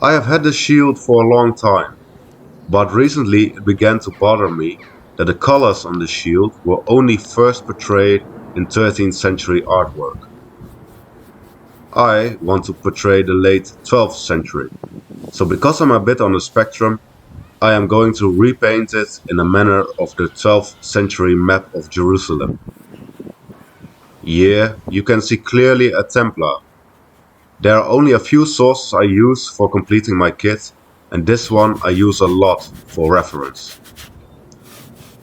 I have had this shield for a long time, but recently it began to bother me that the colors on the shield were only first portrayed in 13th century artwork. I want to portray the late 12th century, so because I'm a bit on the spectrum, I am going to repaint it in the manner of the 12th century map of Jerusalem. Here you can see clearly a Templar. There are only a few sources I use for completing my kit, and this one I use a lot for reference.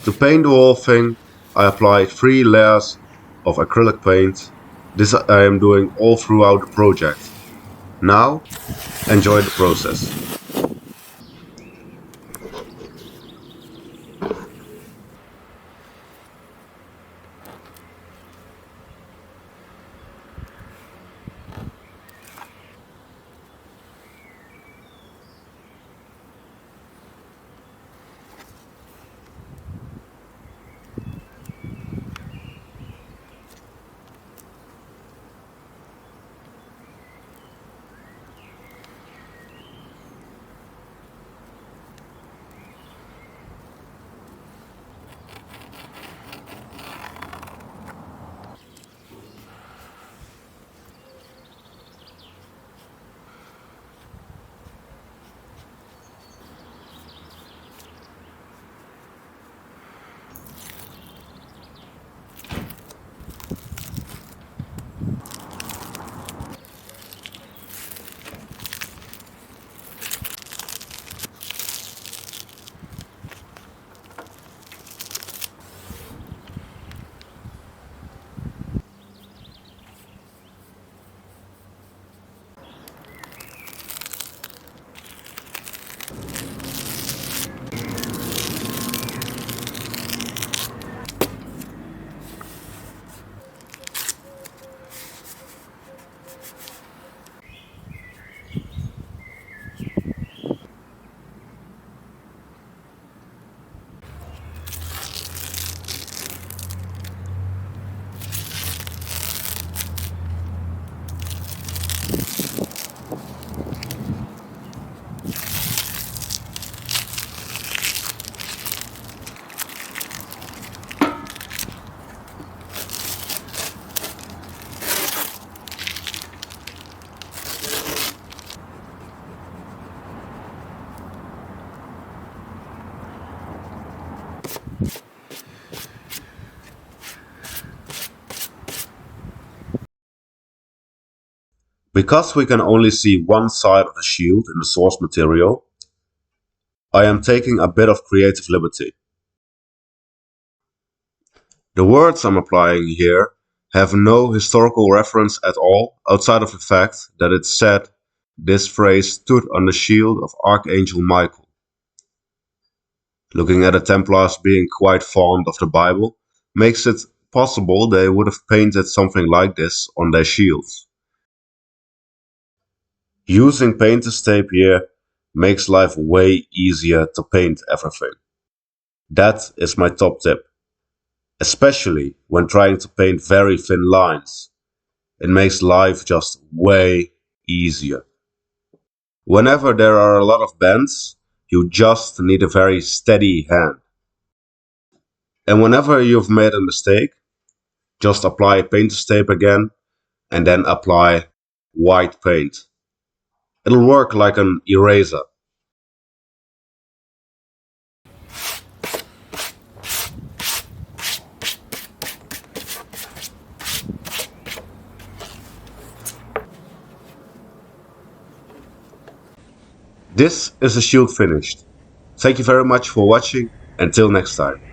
To paint the whole thing, I apply 3 layers of acrylic paint. This I am doing all throughout the project. Now, enjoy the process. Because we can only see one side of the shield in the source material, I am taking a bit of creative liberty. The words I'm applying here have no historical reference at all outside of the fact that it said this phrase stood on the shield of Archangel Michael. Looking at the Templars being quite fond of the Bible makes it possible they would have painted something like this on their shields. Using painter's tape here makes life way easier to paint everything. That is my top tip, especially when trying to paint very thin lines. It makes life just way easier. Whenever there are a lot of bends, you just need a very steady hand. And whenever you've made a mistake, just apply painter's tape again and then apply white paint. It'll work like an eraser. This is the shield finished. Thank you very much for watching. Until next time.